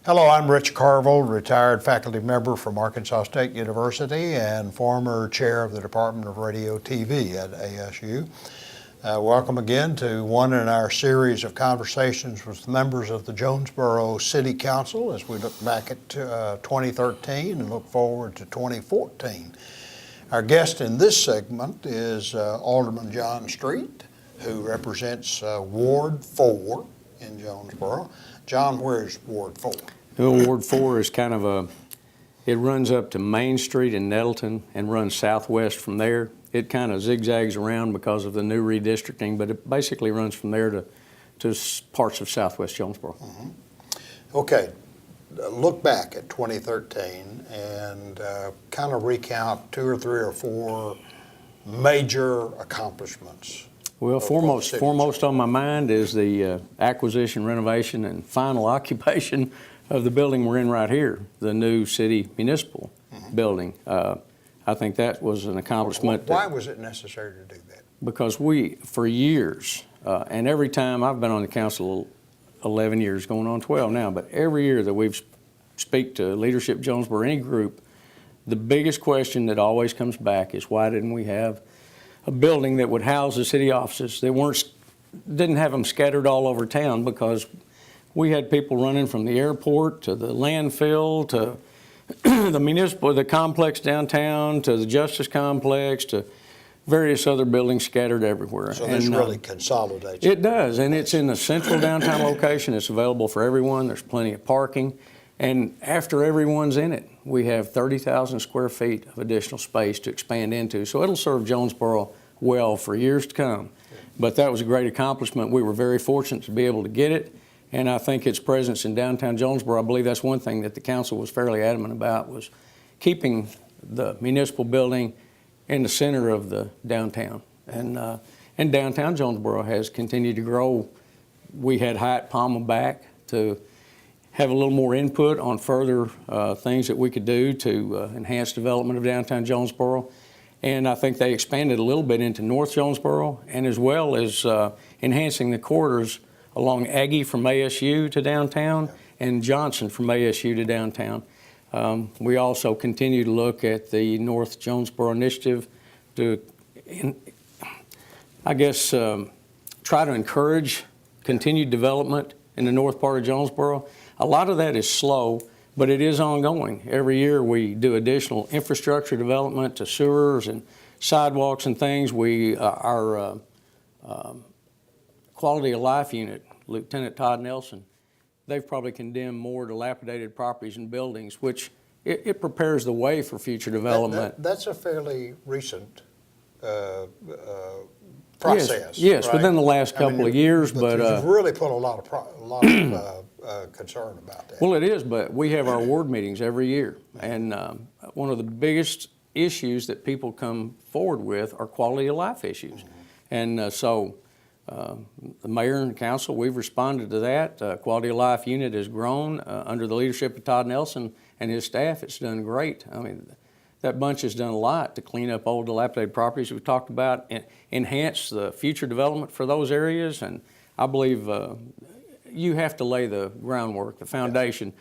Hello, I'm Rich Carville, retired faculty member from Arkansas State University and former chair of the Department of Radio TV at ASU. Welcome again to one in our series of conversations with members of the Jonesboro City Council as we look back at 2013 and look forward to 2014. Our guest in this segment is Alderman John Street, who represents Ward 4 in Jonesboro. John, where's Ward 4? Well, Ward 4 is kind of it runs up to Main Street in Nettleton and runs southwest from there. It kind of zigzags around because of the new redistricting, but it basically runs from there to parts of southwest Jonesboro. Mm-hmm. Okay, look back at 2013 and kind of recount 2 or 3 or 4 major accomplishments. Well, foremost on my mind is the acquisition, renovation, and final occupation of the building we're in right here, the new city municipal building. I think that was an accomplishment. Why was it necessary to do that? Because we, for years, and every time I've been on the council 11 years, going on 12 now, but every year that we've speak to Leadership Jonesboro, any group, the biggest question that always comes back is why didn't we have a building that would house the city offices that didn't have them scattered all over town, because we had people running from the airport to the landfill to the complex downtown to the Justice Complex to various other buildings scattered everywhere. So this really consolidates. It does, and it's in the central downtown location. It's available for everyone. There's plenty of parking. And after everyone's in it, we have 30,000 square feet of additional space to expand into. So it'll serve Jonesboro well for years to come. But that was a great accomplishment. We were very fortunate to be able to get it. And I think its presence in downtown Jonesboro, I believe that's one thing that the council was fairly adamant about, was keeping the municipal building in the center of the downtown. And downtown Jonesboro has continued to grow. We had Hyatt Palma back to have a little more input on further things that we could do to enhance development of downtown Jonesboro. And I think they expanded a little bit into North Jonesboro, and as well as enhancing the corridors along Aggie from ASU to downtown and Johnson from ASU to downtown. We also continue to look at the North Jonesboro initiative to, try to encourage continued development in the north part of Jonesboro. A lot of that is slow, but it is ongoing. Every year we do additional infrastructure development to sewers and sidewalks and things. Our quality of life unit, Lieutenant Todd Nelson, they've probably condemned more dilapidated properties and buildings, which it prepares the way for future development. That's a fairly recent process. Yes, right? Within the last couple of years, but you've really put a lot of concern about that. Well, it is, but we have our ward meetings every year, and one of the biggest issues that people come forward with are quality of life issues, and so the mayor and council, we've responded to that. Quality of life unit has grown under the leadership of Todd Nelson and his staff. It's done great. I mean, that bunch has done a lot to clean up old dilapidated properties we talked about and enhance the future development for those areas. And I believe you have to lay the groundwork, the foundation.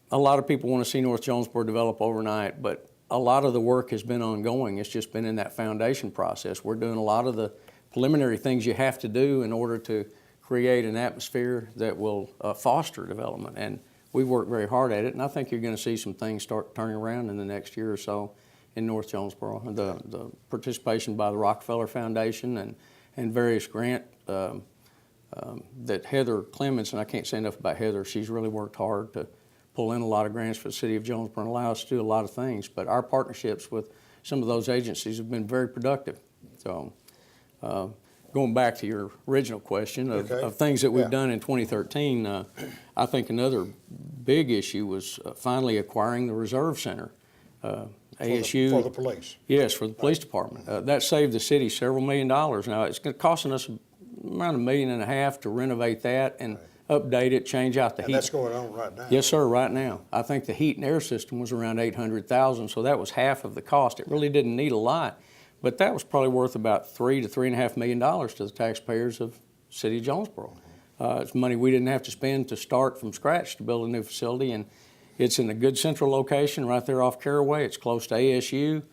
A lot of people want to see North Jonesboro develop overnight, but a lot of the work has been ongoing. It's just been in that foundation process. We're doing a lot of the preliminary things you have to do in order to create an atmosphere that will foster development. And we've worked very hard at it, and I think you're going to see some things start turning around in the next year or so in North Jonesboro. The participation by the Rockefeller Foundation and various grant that Heather Clements, and I can't say enough about Heather, she's really worked hard to pull in a lot of grants for the city of Jonesboro and allow us to do a lot of things. But our partnerships with some of those agencies have been very productive. So going back to your original question of things that we've done in 2013, I think another big issue was finally acquiring the Reserve Center. ASU. For the police. Yes, for the police department. That saved the city several $1 million. Now, it's costing us around $1.5 million to renovate that and update it, change out the heat. And that's going on right now. Yes, sir, right now. I think the heat and air system was around $800,000, so that was half of the cost. It really didn't need a lot, but that was probably worth about $3 to $3.5 million to the taxpayers of the city of Jonesboro. It's money we didn't have to spend to start from scratch to build a new facility, and it's in a good central location right there off Caraway. It's close to ASU.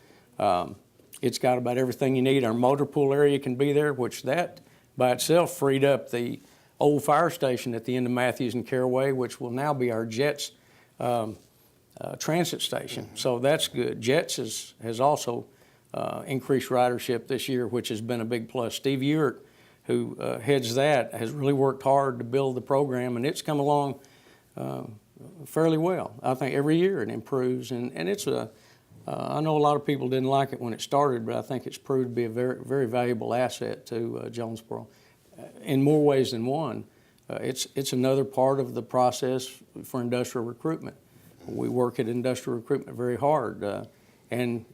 It's got about everything you need. Our motor pool area can be there, which that by itself freed up the old fire station at the end of Matthews and Caraway, which will now be our Jets transit station. So that's good. Jets has also increased ridership this year, which has been a big plus. Steve Ewart, who heads that, has really worked hard to build the program, and it's come along fairly well. I think every year it improves, and it's I know a lot of people didn't like it when it started, but I think it's proved to be a very, very valuable asset to Jonesboro in more ways than one. It's another part of the process for industrial recruitment. We work at industrial recruitment very hard, and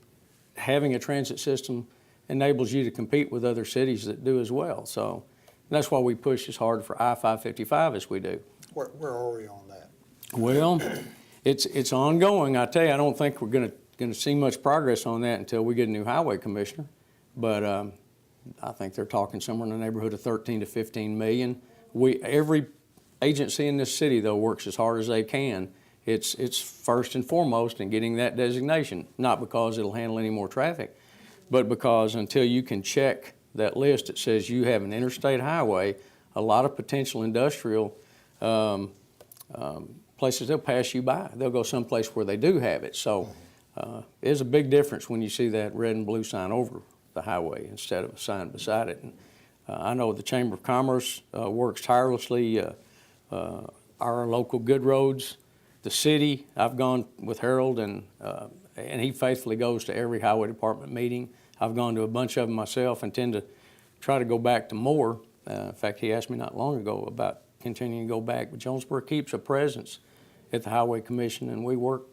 having a transit system enables you to compete with other cities that do as well. So that's why we push as hard for I-555 as we do. Where are we on that? Well, it's ongoing. I tell you, I don't think we're going to see much progress on that until we get a new highway commissioner. But I think they're talking somewhere in the neighborhood of 13 to 15 million. Every agency in this city, though, works as hard as they can. It's first and foremost in getting that designation, not because it'll handle any more traffic, but because until you can check that list that says you have an interstate highway, a lot of potential industrial places, they'll pass you by. They'll go someplace where they do have it. So there's a big difference when you see that red and blue sign over the highway instead of a sign beside it. And, I know the Chamber of Commerce works tirelessly. Our local Good Roads, the city, I've gone with Harold, and he faithfully goes to every highway department meeting. I've gone to a bunch of them myself and tend to try to go back to more. In fact, he asked me not long ago about continuing to go back. But Jonesboro keeps a presence at the Highway Commission, and we work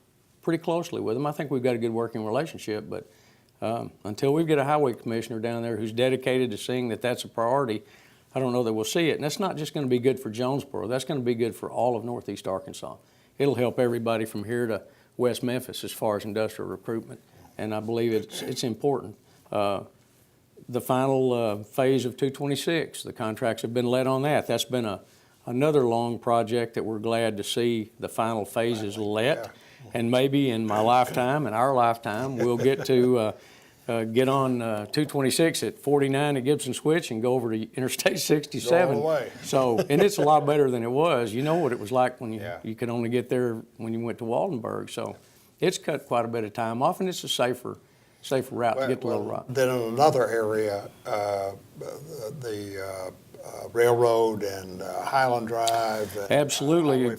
pretty closely with them. I think we've got a good working relationship, but until we get a highway commissioner down there who's dedicated to seeing that that's a priority, I don't know that we'll see it. And that's not just going to be good for Jonesboro. That's going to be good for all of Northeast Arkansas. It'll help everybody from here to West Memphis as far as industrial recruitment, and I believe it's important. The final phase of 226, the contracts have been let on that. That's been another long project that we're glad to see the final phases let. And maybe in my lifetime, in our lifetime, we'll get to get on 226 at 49 at Gibson Switch and go over to Interstate 67. Go all the way. So, and it's a lot better than it was. You know what it was like when you could only get there when you went to Waldenburg. So it's cut quite a bit of time off, and it's a safer route to get to Little Rock. Then in another area, the Railroad and Highland Drive. And, absolutely.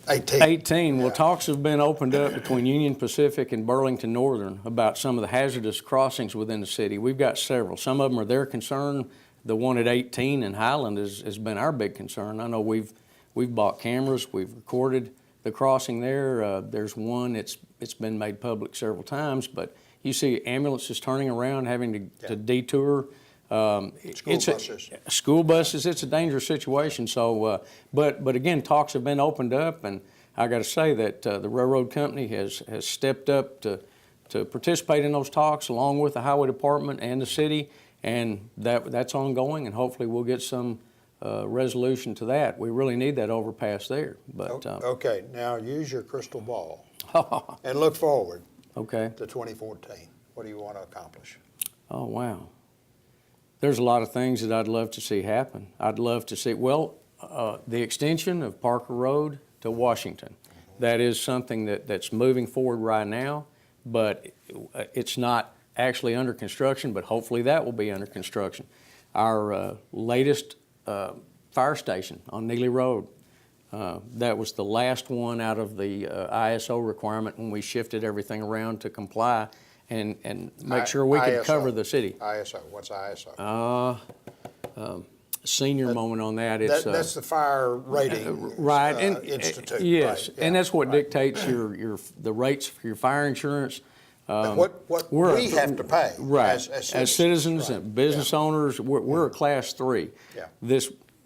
18. 18. Well, talks have been opened up between Union Pacific and Burlington Northern about some of the hazardous crossings within the city. We've got several. Some of them are their concern. The one at 18 in Highland has been our big concern. I know we've bought cameras. We've recorded the crossing there. There's one, it's been made public several times, but you see ambulances turning around, having to detour. School buses, it's a dangerous situation. So, but again, talks have been opened up, and I got to say that the railroad company has stepped up to participate in those talks along with the highway department and the city, and that's ongoing, and hopefully we'll get some resolution to that. We really need that overpass there. But okay, now use your crystal ball and look forward. Okay. To 2014. What do you want to accomplish? Oh wow. There's a lot of things that I'd love to see happen. I'd love to see, the extension of Parker Road to Washington. That is something that's moving forward right now, but it's not actually under construction, but hopefully that will be under construction. Our latest fire station on Neely Road, that was the last one out of the ISO requirement when we shifted everything around to comply and make sure we could cover the city. ISO, what's ISO? Senior moment on that. It's that's the fire rating right, institute. Yes, right, yeah, and that's what dictates the rates for your fire insurance. What we have to pay as citizens and business owners. We're a class 3. Yeah.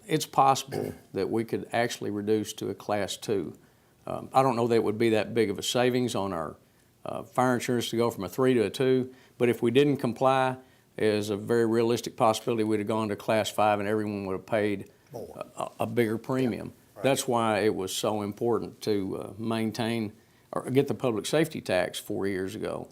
It's possible that we could actually reduce to a class 2. I don't know that it would be that big of a savings on our fire insurance to go from a 3 to a 2, but if we didn't comply, there's a very realistic possibility we'd have gone to class 5 and everyone would have paid a bigger premium. Right. That's why it was so important to maintain or get the public safety tax 4 years ago.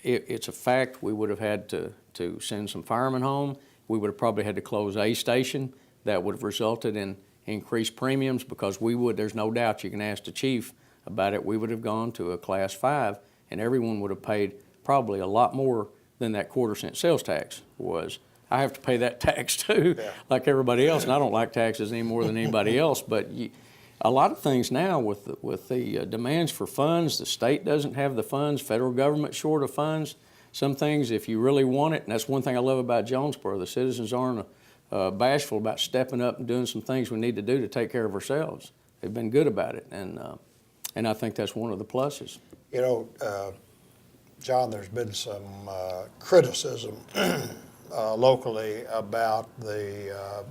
It's a fact we would have had to send some firemen home. We would have probably had to close a station. That would have resulted in increased premiums because there's no doubt, you can ask the chief about it, we would have gone to a class 5 and everyone would have paid probably a lot more than that quarter-cent sales tax was. I have to pay that tax too, like everybody else, and I don't like taxes any more than anybody else, but a lot of things now with the demands for funds, the state doesn't have the funds, federal government short of funds. Some things, if you really want it, and that's one thing I love about Jonesboro, the citizens aren't bashful about stepping up and doing some things we need to do to take care of ourselves. They've been good about it, and I think that's one of the pluses. You know, John, there's been some criticism locally about the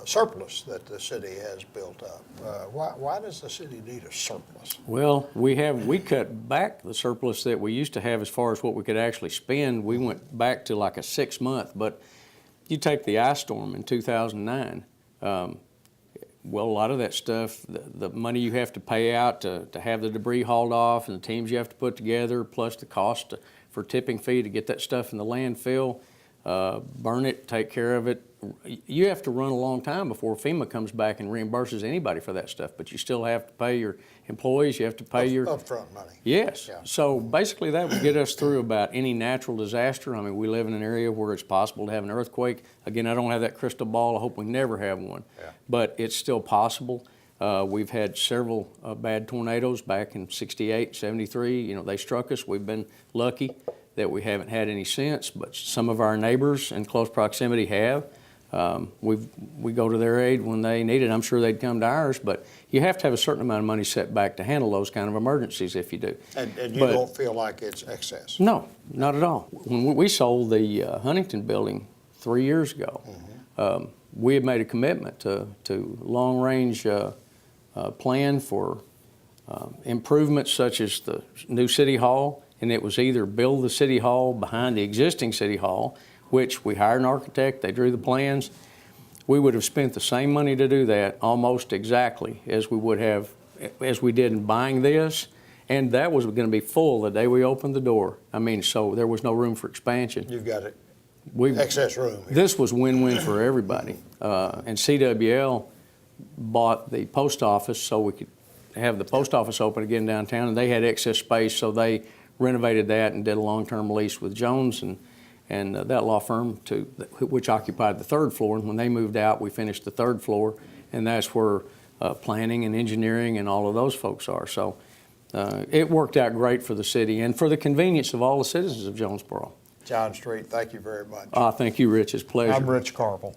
surplus that the city has built up. Why does the city need a surplus? Well, we cut back the surplus that we used to have as far as what we could actually spend. We went back to like a 6-month, but you take the ice storm in 2009. Well, a lot of that stuff, the money you have to pay out to have the debris hauled off and the teams you have to put together, plus the cost for tipping fee to get that stuff in the landfill, burn it, take care of it. You have to run a long time before FEMA comes back and reimburses anybody for that stuff, but you still have to pay your employees, you have to pay your upfront money. Yes. Yeah. So basically that would get us through about any natural disaster. I mean, we live in an area where it's possible to have an earthquake. Again, I don't have that crystal ball. I hope we never have one. Yeah. But it's still possible. We've had several bad tornadoes back in 68, 73. You know, they struck us. We've been lucky that we haven't had any since, but some of our neighbors in close proximity have. We go to their aid when they need it. I'm sure they'd come to ours, but you have to have a certain amount of money set back to handle those kind of emergencies if you do. And you don't feel like it's excess? No, not at all. When we sold the Huntington building 3 years ago, we had made a commitment to long-range plan for improvements such as the new city hall, and it was either build the city hall behind the existing city hall, which we hired an architect, they drew the plans. We would have spent the same money to do that almost exactly as we did in buying this, and that was going to be full the day we opened the door. I mean, so there was no room for expansion. You've got excess room here. This was win-win for everybody. And CWL bought the post office so we could have the post office open again downtown, and they had excess space, so they renovated that and did a long-term lease with Jones and that law firm which occupied the 3rd floor. And when they moved out, we finished the 3rd floor, and that's where planning and engineering and all of those folks are. So it worked out great for the city and for the convenience of all the citizens of Jonesboro. John Street, thank you very much. Thank you, Rich. It's a pleasure. I'm Rich Carville.